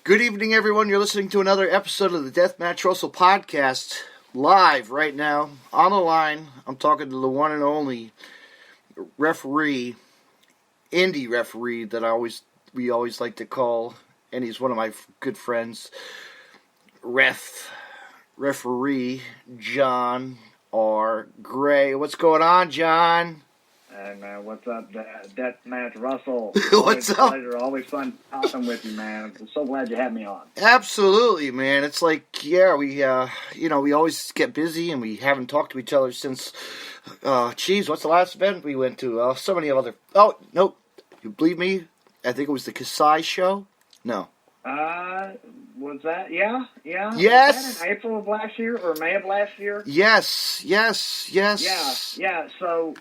Good evening, everyone. You're listening to another episode of the Deathmatch Russell podcast, live right now, on the line. I'm talking to the one and only referee, Indy referee, that we always like to call, and he's one of my good friends, referee John R. Gray. What's going on, John? Hey man, what's up, Deathmatch Russell? What's up? Pleasure. Always fun talking with you, man. I'm so glad you had me on. Absolutely, man. It's like, yeah, we always get busy, and we haven't talked to each other since, what's the last event we went to? So many other. Oh, nope. You believe me? I think it was the Kasai show. No. Was that? Yeah. Yes. Was that in April of last year or May of last year? Yes. Yeah. So,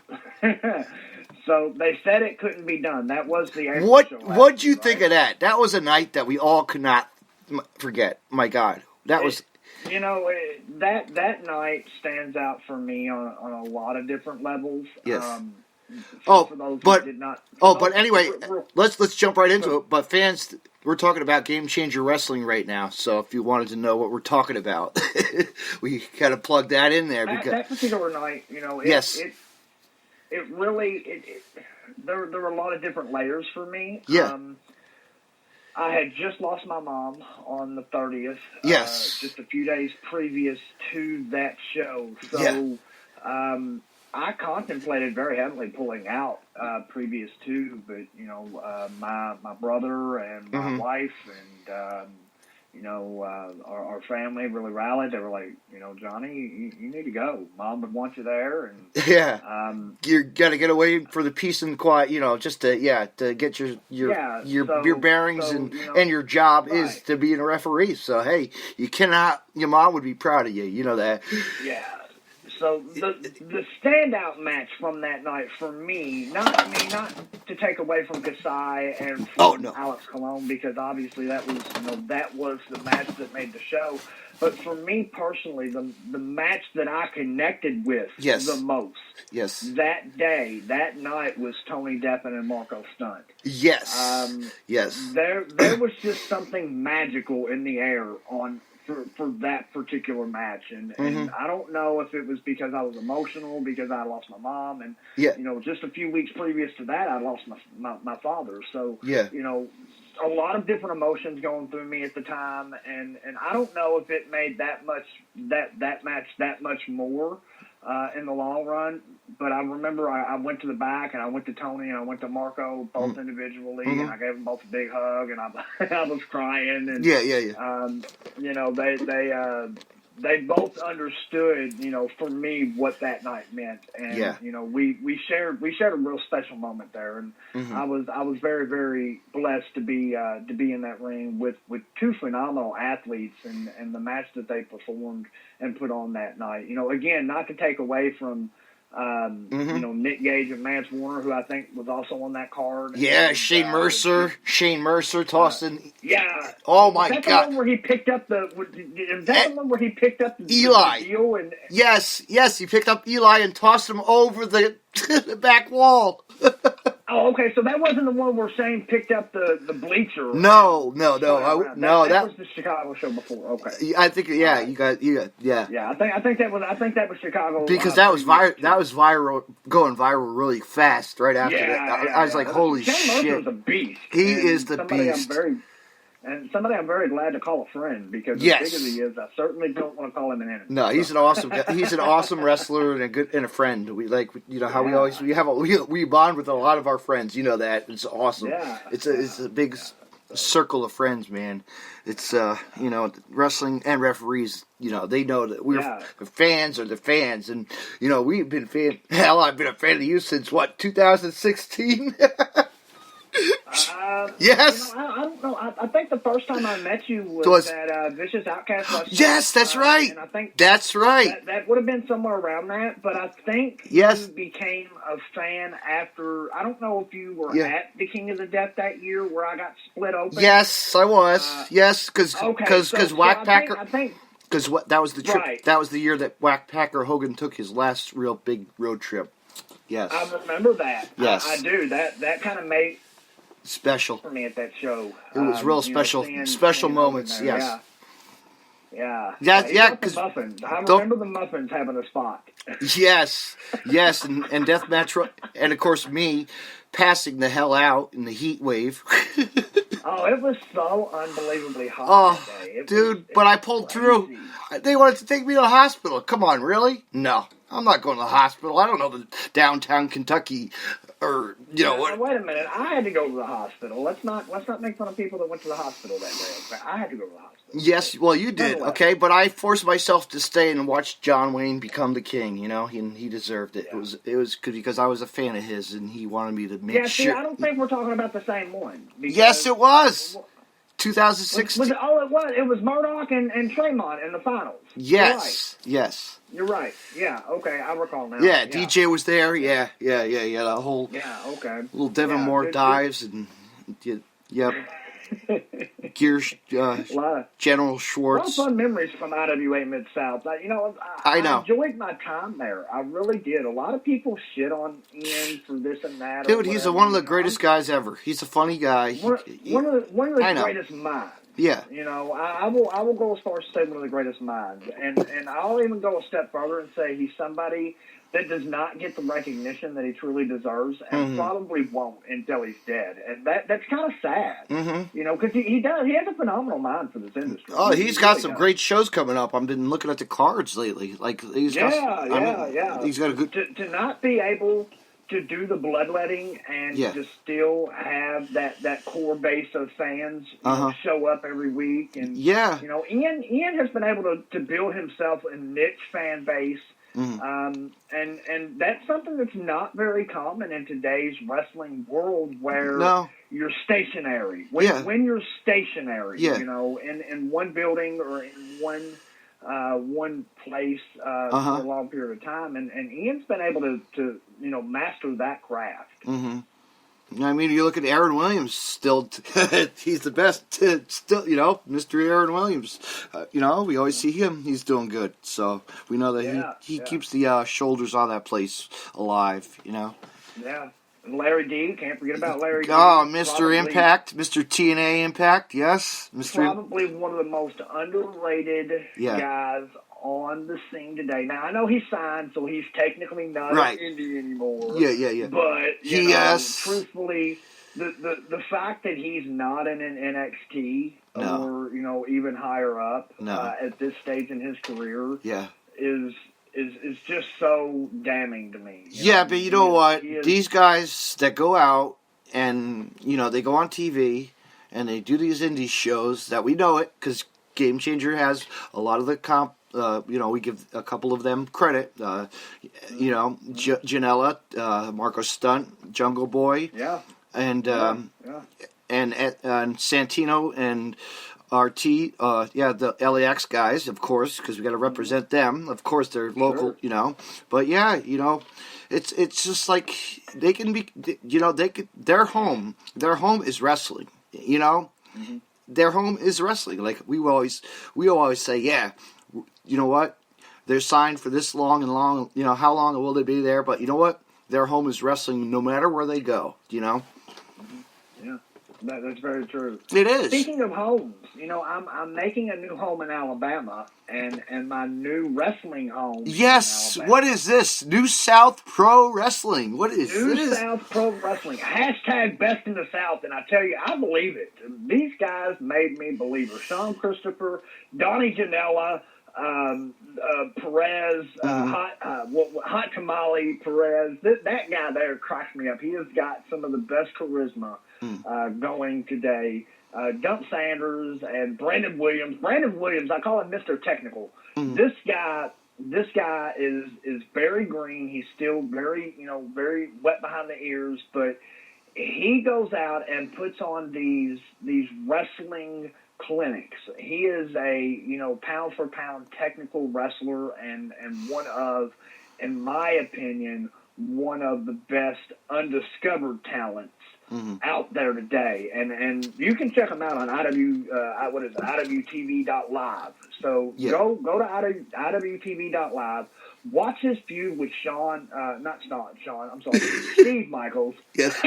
so they said it couldn't be done. That was the April show. What'd you think of that? That was a night that we all could not forget. My God, was. You know, that night stands out for me on a lot of different levels. Yes. But anyway, let's jump right into it. But fans, we're talking about Game Changer Wrestling right now. So if you wanted to know what we're talking about, we got to plug that in there. That particular night, yes. It really there were a lot of different layers for me. Yeah. I had just lost my mom on the 30th. Yes. Just a few days previous to that show. So, yeah. I contemplated very heavily pulling out previous to, but my brother and my wife and our family really rallied. They were like, Johnny, you need to go. Mom would want you there, and you got to get away for the peace and quiet. Just to get your bearings and your job is to be a referee. So hey, your mom would be proud of you. You know that. Yeah. So the standout match from that night for me, not to take away from Kasai and from Alex Colon, because obviously that was the match that made the show. But for me personally, the match that I connected with the most that day, that night, was Tony Deppen and Marco Stunt. Yes. Yes. There was just something magical in the air for that particular match, and I don't know if it was because I was emotional because I lost my mom, and just a few weeks previous to that I lost my father. So a lot of different emotions going through me at the time, and I don't know if it made that match that much more in the long run. But I remember I went to the back, and I went to Tony, and I went to Marco, both individually, and I gave them both a big hug, and I was crying, and they both understood, for me, what that night meant, and we shared a real special moment there, and I was very, very blessed to be in that ring with two phenomenal athletes, and the match that they performed and put on that night. Again, not to take away from Nick Gage and Mance Warner, who I think was also on that card. Yeah, and, Shane Mercer tossing. Oh my God! Is that the one where he picked up the Eli? The deal and, yes, he picked up Eli and tossed him over the back wall. Oh, okay. So that wasn't the one where Shane picked up the bleacher. No. That was the Chicago show before. Okay. I think. Yeah, you got. Yeah. Yeah, I think that was Chicago. Because that was viral, going viral really fast right after that. I was like, holy Shane shit! Mercer's a beast. He is the beast. Somebody I'm very glad to call a friend, because as big as he is, I certainly don't want to call him an enemy. No, he's an awesome wrestler and a friend. We we bond with a lot of our friends. You know that. It's awesome. Yeah. It's a big circle of friends, man. It's wrestling and referees. They know that we're the fans are the fans, and we've been I've been a fan of you since 2016. Yes. I don't know. I think the first time I met you was at Vicious Outcast Wrestling. Yes, that's right. And I think that's right. That would have been somewhere around that. But I think you became a fan after. I don't know if you were at the King of the Death that year where I got split open. Yes, I was. Yes, because Whack Packer. I think. Because that was the trip. Right. That was the year that Whack Packer Hogan took his last real big road trip. Yes, I remember that. Yes, I do. That kind of made special for me at that show. It was real special, special moments. Yes. Yeah. Because I remember the muffins having a spot. Yes, and deathmatch, and of course me passing the hell out in the heat wave. Oh, it was so unbelievably hot that day. Dude, but I pulled through. They wanted to take me to the hospital. Come on, really? No, I'm not going to the hospital. I don't know the downtown Kentucky, or what. Wait a minute, I had to go to the hospital. Let's not make fun of people that went to the hospital that day. Okay? I had to go to the hospital. Yes, well, you did, okay, but I forced myself to stay and watch John Wayne become the king. He deserved it. Yeah. It was good because I was a fan of his, and he wanted me to make sure. Yeah, see, I don't think we're talking about the same one. Yes, it was. 2016. It was. It was Murdoch and Tremont in the finals. Yes, yes. You're right. Yeah, okay, I recall now. Yeah, DJ was there. Yeah. The whole little Devon Moore dives and yep. Gears, General Schwartz. A lot of fun memories from IWA Mid-South. I enjoyed my time there. I really did. A lot of people shit on Ian for this and that. Dude, he's one of the greatest guys ever. He's a funny guy. One of the greatest minds. Yeah. I will go as far as to say one of the greatest minds. And I'll even go a step further and say he's somebody that does not get the recognition that he truly deserves and probably won't until he's dead. And that's kind of sad, because he does. He has a phenomenal mind for this industry. Oh, he's got some great shows coming up. I've been looking at the cards lately. Like he's got a good... To not be able to do the bloodletting and to still have that core base of fans show up every week. And, Ian has been able to build himself a niche fan base. And that's something that's not very common in today's wrestling world, where you're stationary. When you're stationary, in one building or in one place for a long period of time, and Ian's been able to master that craft. I mean, you look at Aaron Williams, still, he's the best, still, Mr. Aaron Williams. We always see him, he's doing good. So we know that he keeps the shoulders on that place alive, Yeah. And Larry D, can't forget about Larry D. Oh, Mr. Impact, Mr. TNA Impact, yes. Probably one of the most underrated guys on the scene today. Now, I know he's signed, so he's technically not in Indy anymore. Yeah. But, truthfully, the fact that he's not in an NXT or, even higher up at this stage in his career is just so damning to me. But you know what? These guys that go out and, they go on TV and they do these indie shows that we know it because Game Changer has a lot of the we give a couple of them credit. Janela, Marco Stunt, Jungle Boy, and Santino and RT, the LAX guys, of course, because we got to represent them. Of course, they're local, But it's just like they can be, their home is wrestling, Their home is wrestling. Like we always say, you know what? They're signed for this long and long. How long will they be there? But you know what? Their home is wrestling, no matter where they go. Yeah, that's very true. It is. Speaking of homes, I'm making a new home in Alabama, and my new wrestling home. Yes. What is this? New South Pro Wrestling. What is this? New South Pro Wrestling. # Best in the South, and I tell you, I believe it. These guys made me believe it. Sean Christopher, Donnie Janela, Perez, Hot Tamale Perez. That guy there cracks me up. He has got some of the best charisma going today. Dump Sanders and Brandon Williams. Brandon Williams, I call him Mr. Technical. This guy is very green. He's still very wet behind the ears, but he goes out and puts on these wrestling clinics. He is a pound for pound technical wrestler and one of, in my opinion, one of the best undiscovered talents out there today. And you can check him out on IWTV.live. So go to IWTV.live. Watch his feud with Steve Michaels. Yes.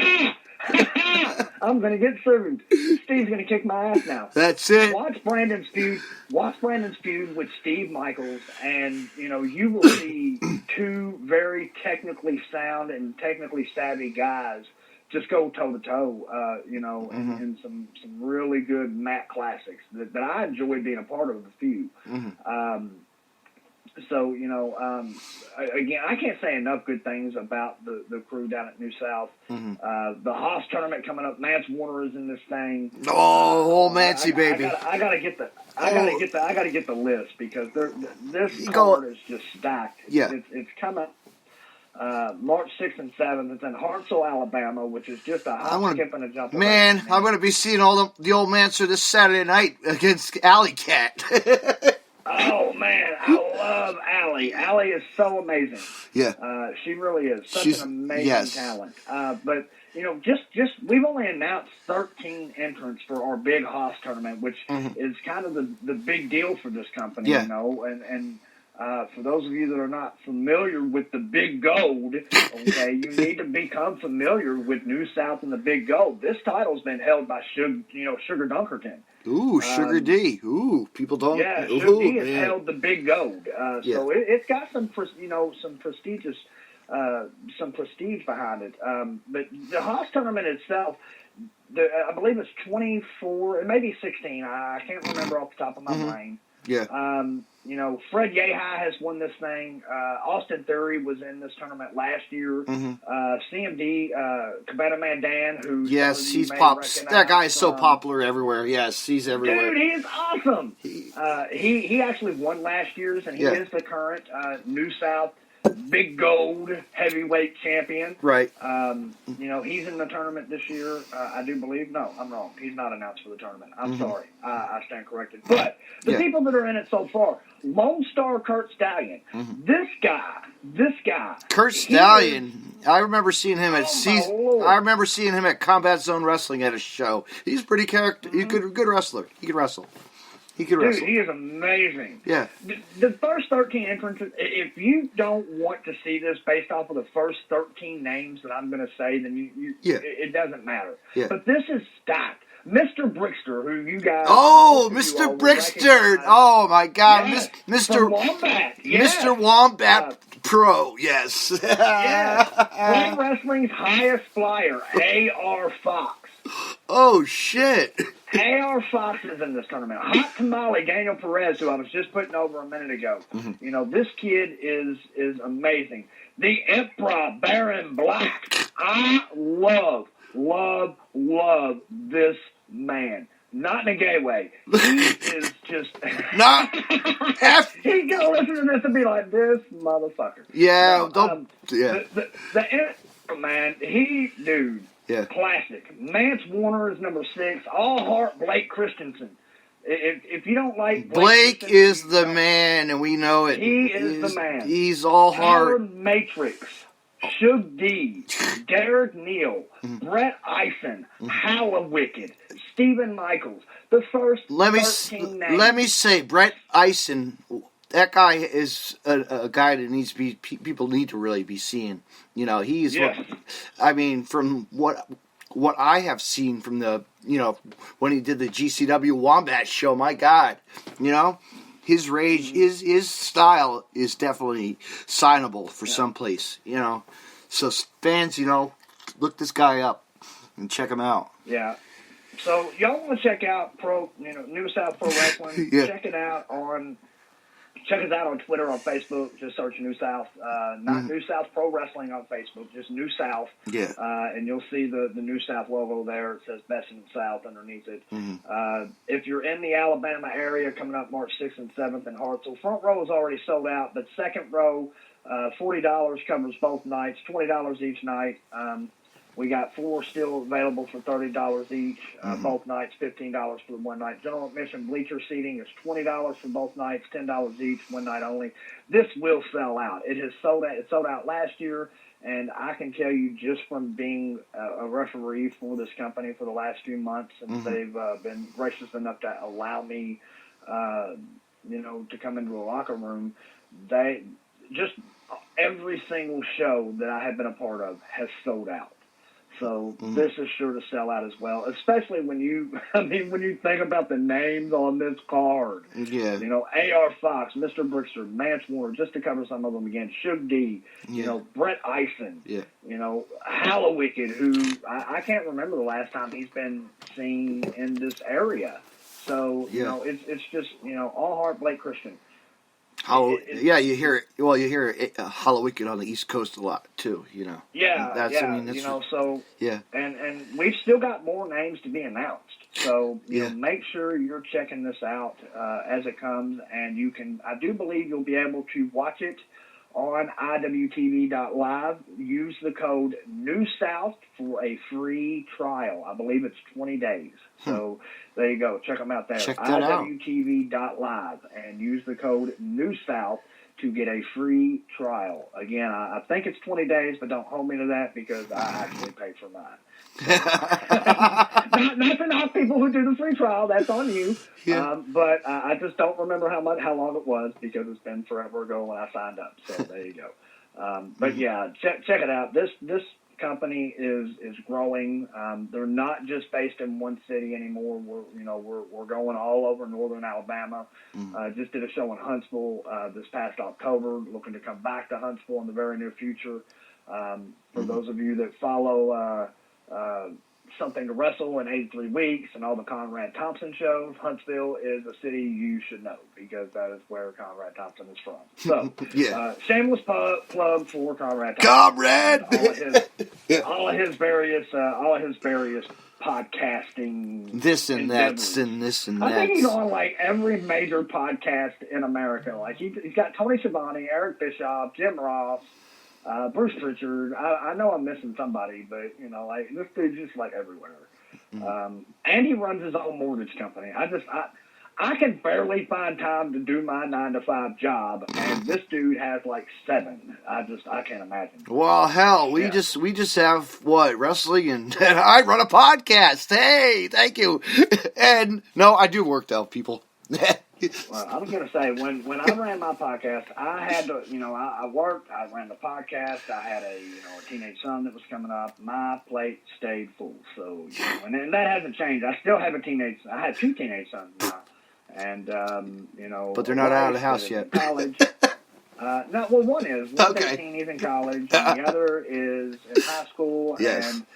I'm going to get sued. Steve's going to kick my ass now. That's it. Watch Brandon's feud with Steve Michaels, and you will see two very technically sound and technically savvy guys just go toe to toe. In some really good mat classics that I enjoyed being a part of the feud. Again, I can't say enough good things about the crew down at New South. The Haas tournament coming up. Mance Warner is in this thing. Oh, Mancy, baby! I gotta get the list because this card is just stacked. It's coming. March 6th and 7th. It's in Hartselle, Alabama, which is just a hop, skip, and a jump. Man, I'm going to be seeing all the old Mancer this Saturday night against Alley Cat. Oh, man, I love Allie. Allie is so amazing. Yeah. She really is. She's an amazing talent. But, we've only announced 13 entrants for our big Haas tournament, which is kind of the big deal for this company, and for those of you that are not familiar with the Big Gold, okay, you need to become familiar with New South and the Big Gold. This title's been held by Sugar Dunkerton. Ooh, Sugar D. Ooh, people don't. Yeah, Sugar D has held the Big Gold. So it's got some prestigious, some prestige behind it. But the Haas tournament itself, I believe it's 24, it may be 16. I can't remember off the top of my brain. Yeah. Fred Yehi has won this thing. Austin Theory was in this tournament last year. CMD, Cabana Man Dan, who he's that guy is so popular everywhere. Yes, he's everywhere. Dude, he is awesome. He actually won last year's, and he is the current New South Big Gold heavyweight champion. Right. He's in the tournament this year. I do believe. No, I'm wrong. He's not announced for the tournament. I'm sorry. I stand corrected. But the people that are in it so far, Lone Star Kurt Stallion. This guy. Kurt Stallion. I remember seeing him at I remember seeing him at Combat Zone Wrestling at a show. He's a pretty character. He's a good wrestler. He can wrestle. Dude, he is amazing. Yeah. The first 13 entrances, if you don't want to see this based off of the first 13 names that I'm going to say, then it doesn't matter. Yeah. But this is stacked. Mr. Brickster, who you guys... Oh, Mr. Brickster. Oh, my God. Yes. Mr. Wombat. Yes. Mr. Wombat Pro. Yes. Yes. Pro Wrestling's highest flyer, A.R. Fox. Oh, shit. A.R. Fox is in this tournament. Hot Tamale, Daniel Perez, who I was just putting over a minute ago. This kid is amazing. The Emperor, Baron Black. I love this man. Not in a gay way. He is just... Not... He's going to listen to this and be like, this motherfucker. Yeah, The Emperor, man, dude... Yeah. Classic. Mance Warner is number 6. All Heart Blake Christensen. If you don't like Blake is the man, and we know it. He is the man. He's all heart. Howard Matrix, Shug D, Derek Neal, Brett Eisen, Holla Wicked, Stephen Michaels. The first 13 names. Let me say, Brett Eisen. That guy is a guy that needs to be. People need to really be seeing. He's. Yes. From what I have seen from the when he did the GCW Wombat show, my God, his rage, his style is definitely signable for someplace. So fans, look this guy up and check him out. Yeah. So y'all want to check out New South Pro Wrestling? Check us out on Twitter, on Facebook. Just search New South. Not New South Pro Wrestling on Facebook, just New South. Yeah. And you'll see the New South logo there. It says Best in the South underneath it. If you're in the Alabama area, coming up March 6th and 7th in Hartselle, front row is already sold out, but second row, $40 covers both nights, $20 each night. We got 4 still available for $30 each. Both nights, $15 for the one night. General admission bleacher seating is $20 for both nights, $10 each, one night only. This will sell out. It has sold out. It sold out last year, and I can tell you just from being a referee for this company for the last few months, and they've been gracious enough to allow me, to come into a locker room. Every single show that I have been a part of has sold out. So this is sure to sell out as well, especially when you think about the names on this card. Yeah. You know, A.R. Fox, Mr. Brickster, Mance Warner, just to cover some of them again, Suge D, you know, Brett Eisen, you know, Hallowicked, who I can't remember the last time he's been seen in this area. So, you know, it's just, you know, all heart Blake Christian. You hear it. Well, you hear Hallowicked on the East Coast a lot too. You know. Yeah, that's you know. So and we've still got more names to be announced. So you know, make sure you're checking this out as it comes, and you can. I do believe you'll be able to watch it on iwtv.live. Use the code NewSouth for a free trial. I believe it's 20 days. So there you go. Check them out there. Check that iwtv.live and use the code NewSouth to get a free trial. Again, I think it's 20 days, but don't hold me to that because I actually paid for mine. not to knock people who do the free trial. That's on you. Yeah. But I just don't remember how long it was because it's been forever ago when I signed up. So there you go. But yeah, check it out. This company is growing. They're not just based in one city anymore. We're going all over northern Alabama. Just did a show in Huntsville this past October. Looking to come back to Huntsville in the very near future. For those of you that follow Something to Wrestle in 83 Weeks and all the Conrad Thompson shows, Huntsville is a city you should know because that is where Conrad Thompson is from. So, shameless plug for Conrad Thompson. All of his various podcasting. This and that, and this and that. I think he's on like every major podcast in America. Like he's got Tony Schiavone, Eric Bischoff, Jim Ross. Bruce Pritchard. I know I'm missing somebody, but you know, like this dude's just like everywhere. And he runs his own mortgage company. I can barely find time to do my 9-to-5 job, and this dude has like 7. I can't imagine. Well, hell, we just have wrestling, and I run a podcast. Hey, thank you. And no, I do work though, people. Well, I was going to say, when I ran my podcast, I had to, you know, I worked, I ran the podcast, I had a teenage son that was coming up. My plate stayed full. So, you know, and that hasn't changed. I still have I have 2 teenage sons now. And, you know. But they're not out of the house yet. College. No, well, one is. One's 18, he's in college, and the other is in high school. Yes. And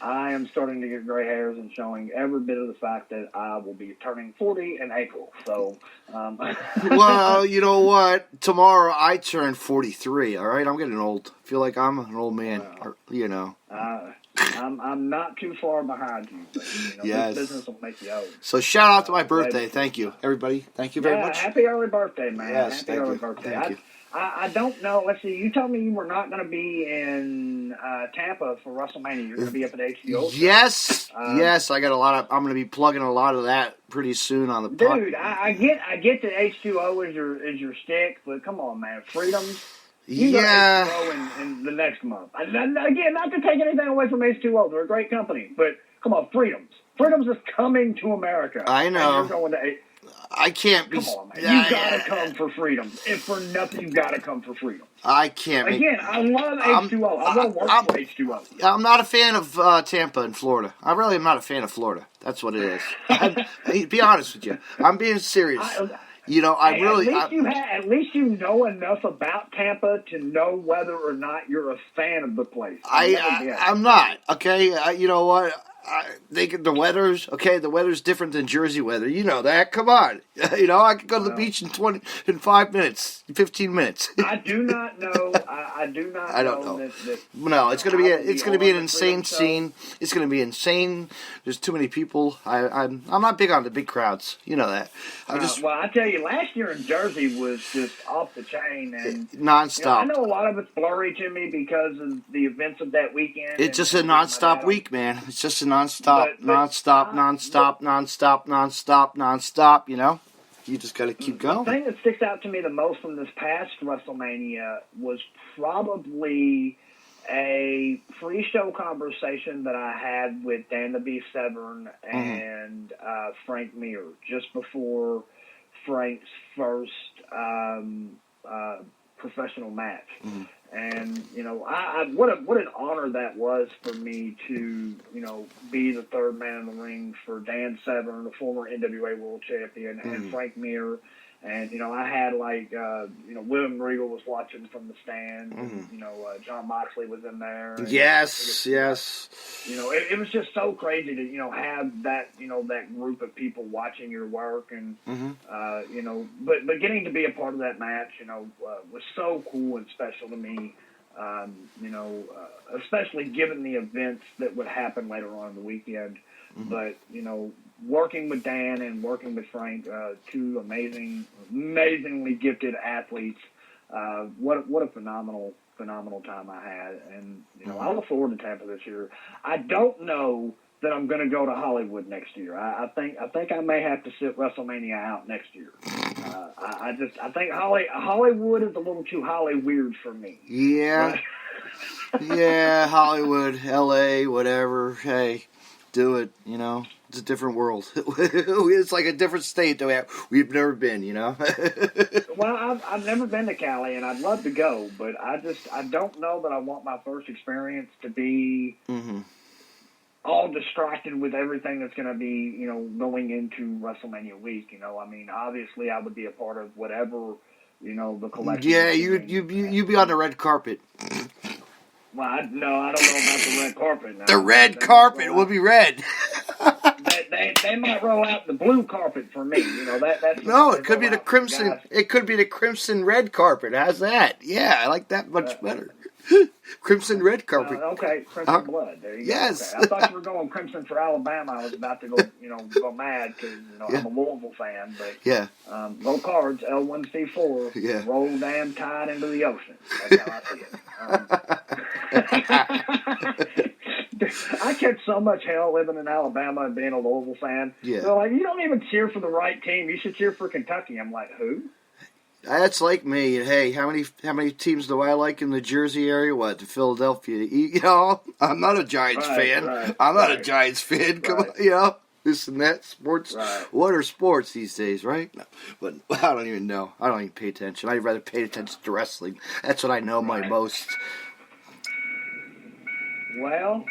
I am starting to get gray hairs and showing every bit of the fact that I will be turning 40 in April. So, well, you know what? Tomorrow I turn 43. All right, I'm getting old. I feel like I'm an old man. You know. I'm not too far behind you, but this business will make you old. So shout out to my birthday. Thank you, everybody. Thank you very much. Happy early birthday, man. Yes, happy early birthday. Thank you. I don't know. Let's see. You told me you were not going to be in Tampa for WrestleMania. You're going to be up at H2O. Yes, yes. I got a lot of. I'm going to be plugging a lot of that pretty soon on the. Dude, I get that H2O is your stick, but come on, man, Freedoms. You got H2O in the next month. Again, not to take anything away from H2O. They're a great company, but come on, Freedoms. Freedoms is coming to America. I know. And you're going to. I can't be. Come on, man. You gotta come for freedom. If for nothing, you gotta come for freedom. I can't. Again, I love H2O. I want to work for H2O. I'm not a fan of Tampa and Florida. I really am not a fan of Florida. That's what it is. Be honest with you. I'm being serious. At least you know enough about Tampa to know whether or not you're a fan of the place. I'm not. Okay, you know what? The weather's different than Jersey weather. You know that. Come on. I could go to the beach in 5 minutes, 15 minutes. I do not know. I don't know. No, it's gonna be an insane scene. It's gonna be insane. There's too many people. I'm not big on the big crowds. You know that. Well, I tell you, last year in Jersey was just off the chain and nonstop. I know a lot of it's blurry to me because of the events of that weekend. It's just a nonstop week, man. It's just a nonstop. You know, you just got to keep going. The thing that sticks out to me the most from this past WrestleMania was probably a pre-show conversation that I had with Dan the Beast Severn and Frank Mir just before Frank's first professional match. And, what an honor that was for me to, be the third man in the ring for Dan Severn, the former NWA World Champion, and Frank Mir. And, I had, William Regal was watching from the stand. And, John Moxley was in there. And, yes. It was just so crazy to, have that, that group of people watching your work. And, but getting to be a part of that match, was so cool and special to me. Especially given the events that would happen later on in the weekend. But, working with Dan and working with Frank, two amazingly gifted athletes. What a phenomenal time I had. And, I look forward to Tampa this year. I don't know that I'm going to go to Hollywood next year. I think I may have to sit WrestleMania out next year. I think Hollywood is a little too weird for me. Yeah. Yeah, Hollywood, LA, whatever. Hey, do it, It's a different world. It's like a different state that we've never been, Well, I've never been to Cali, and I'd love to go, but I don't know that I want my first experience to be all distracted with everything that's going to be, going into WrestleMania week. Obviously I would be a part of whatever, the collection. Yeah, you'd be on the red carpet. Well, I don't know about the red carpet now. The red carpet will be red. They might roll out the blue carpet for me. That's no. It could be the crimson. Guys. It could be the crimson red carpet. How's that? Yeah, I like that much better. Crimson red carpet. Okay, crimson blood. There you go. Yes. Okay. I thought you were going crimson for Alabama. I was about to go, go mad because I'm a Louisville fan. But go Cards. L1C4. Yeah. Roll damn tide into the ocean. That's how I see it. I catch so much hell living in Alabama and being a Louisville fan. Yeah. They're like, you don't even cheer for the right team. You should cheer for Kentucky. I'm like, who? That's like me. Hey, how many teams do I like in the Jersey area? What, Philadelphia? I'm not a Giants fan. Right, I'm not a Giants fan. Come on, this and that sports. Right. What are sports these days, right? No, but I don't even know. I don't even pay attention. I'd rather pay attention to wrestling. That's what I know my most. Well,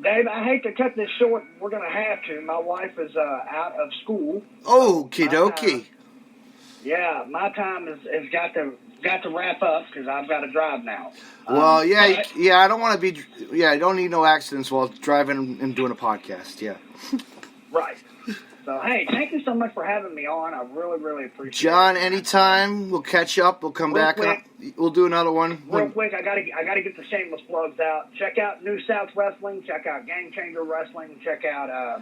Dave, I hate to cut this short. We're going to have to. My wife is out of school. Okie dokie. Yeah, my time has got to wrap up because I've got to drive now. Well, I don't want to be. Yeah, I don't need no accidents while driving and doing a podcast. Yeah. Right. So hey, thank you so much for having me on. I really, really appreciate it. John, anytime. We'll catch up. We'll come back. We'll do another one. Real quick, I gotta get the shameless plugs out. Check out New South Wrestling. Check out Game Changer Wrestling. Check out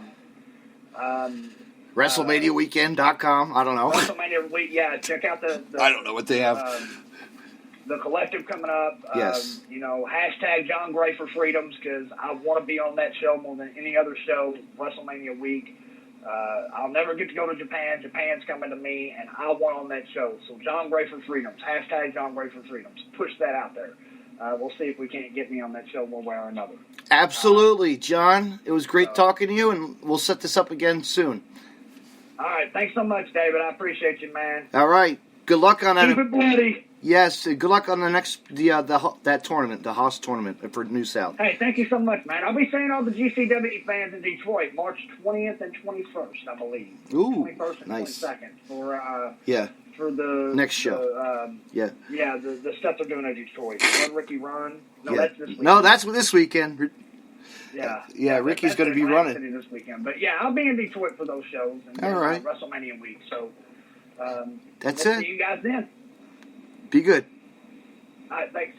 WrestleManiaWeekend.com. I don't know. WrestleMania Week. Yeah, check out the I don't know what they have. The collective coming up. Yes. Hashtag John Gray for Freedoms because I want to be on that show more than any other show. WrestleMania Week. I'll never get to go to Japan. Japan's coming to me, and I want on that show. So John Gray for Freedoms. Hashtag John Gray for Freedoms. Push that out there. We'll see if we can't get me on that show one way or another. Absolutely, John. It was great talking to you, and we'll set this up again soon. All right. Thanks so much, David. I appreciate you, man. All right. Good luck on that. Keep it bloody. Yes. Good luck on the next that tournament, the Haas tournament for New South. Hey, thank you so much, man. I'll be seeing all the GCW fans in Detroit March 20th and 21st, I believe. Ooh, 21st and nice. 22nd for for the next show. The stuff they're doing in Detroit. Run Ricky Run. No, that's this weekend. No, that's this weekend. Yeah, Ricky's going to be running this weekend. But yeah, I'll be in Detroit for those shows. And all right. WrestleMania week. So that's we'll it. See you guys then. Be good. All right, thanks.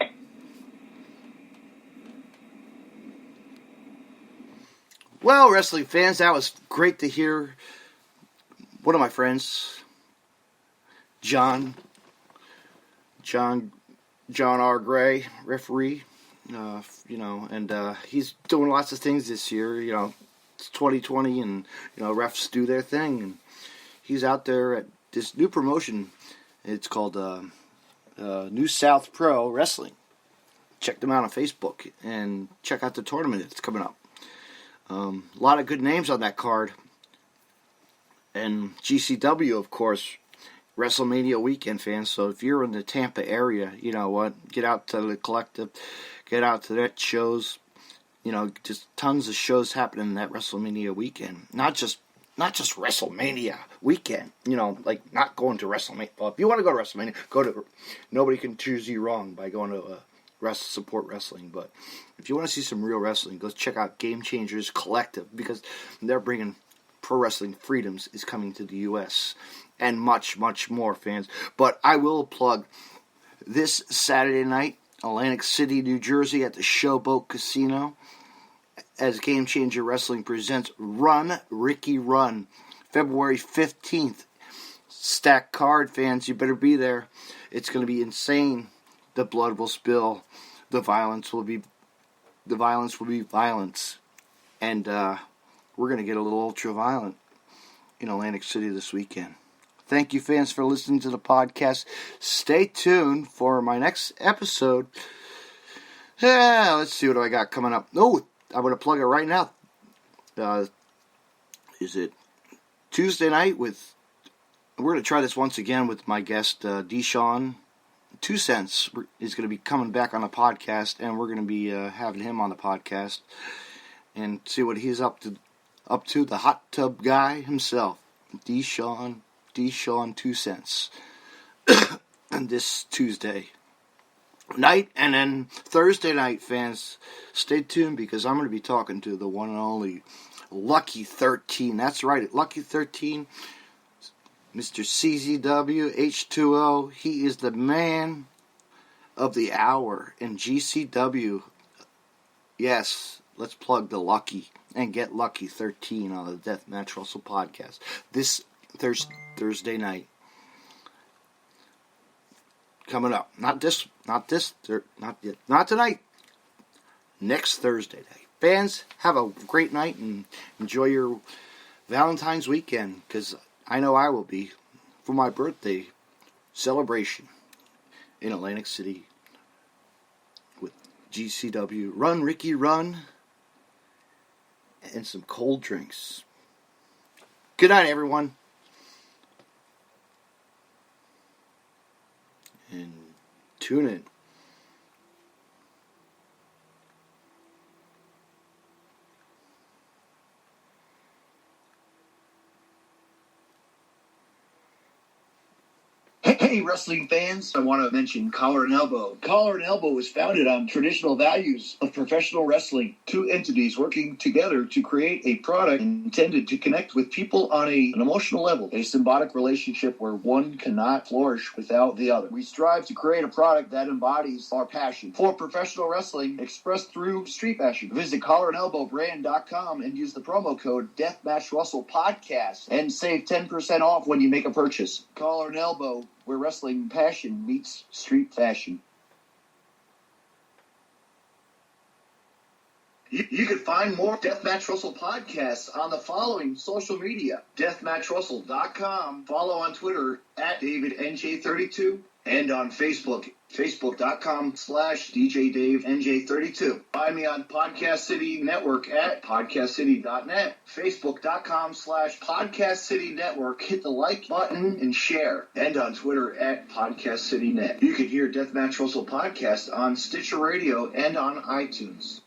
Well, wrestling fans, that was great to hear. One of my friends, John R. Gray, referee, and he's doing lots of things this year. It's 2020, and refs do their thing, and he's out there at this new promotion. It's called New South Pro Wrestling. Check them out on Facebook and check out the tournament that's coming up. A lot of good names on that card. And GCW, of course, WrestleMania weekend, fans. So if you're in the Tampa area, you know what? Get out to the Collective. Get out to that shows. You know, just tons of shows happening that WrestleMania weekend. Not just WrestleMania weekend. You know, like not going to WrestleMania. Well, if you want to go to WrestleMania, go to. Nobody can choose you wrong by going to support wrestling. But if you want to see some real wrestling, go check out Game Changers Collective, because they're bringing Pro Wrestling Freedoms is coming to the U.S. and much, much more, fans. But I will plug this Saturday night, Atlantic City, New Jersey, at the Showboat Casino, as Game Changer Wrestling presents Run, Ricky Run, February 15th. Stacked card, fans. You better be there. It's going to be insane. The blood will spill. The violence will be violence. And we're going to get a little ultra-violent in Atlantic City this weekend. Thank you, fans, for listening to the podcast. Stay tuned for my next episode. Yeah, let's see what I got coming up. Oh, I'm going to plug it right now. Is it Tuesday night with... We're going to try this once again with my guest, Deshaun. 2 Cents is going to be coming back on the podcast, and we're going to be having him on the podcast and see what he's up to, the hot tub guy himself, Deshaun 2 Cents. And this Tuesday night, and then Thursday night, fans, stay tuned, because I'm going to be talking to the one and only Lucky 13. That's right, Lucky 13, Mr. CZW, H2O. He is the man of the hour in GCW. Yes, let's plug the Lucky and get Lucky 13 on the Deathmatch Russell podcast this Thursday night. Coming up. Not tonight. Next Thursday night. Fans, have a great night and enjoy your Valentine's weekend, because I know I will be, for my birthday celebration in Atlantic City with GCW. Run, Ricky, run. And some cold drinks. Good night, everyone. And tune in. Hey, wrestling fans, I want to mention Collar and Elbow. Collar and Elbow was founded on traditional values of professional wrestling. Two entities working together to create a product intended to connect with people on an emotional level. A symbiotic relationship where one cannot flourish without the other. We strive to create a product that embodies our passion for professional wrestling expressed through street fashion. Visit collarandelbowbrand.com and use the promo code DeathmatchRussellPodcast and save 10% off when you make a purchase. Collar and Elbow, where wrestling passion meets street fashion. You can find more Deathmatch Russell podcasts on the following social media. DeathmatchRussell.com. Follow on Twitter at DavidNJ32. And on Facebook, Facebook.com/DJDaveNJ32. Find me on Podcast City Network at PodcastCity.net. Facebook.com/Podcast City Network. Hit the like button and share. And on Twitter at PodcastCityNet. You can hear Deathmatch Russell podcast on Stitcher Radio and on iTunes.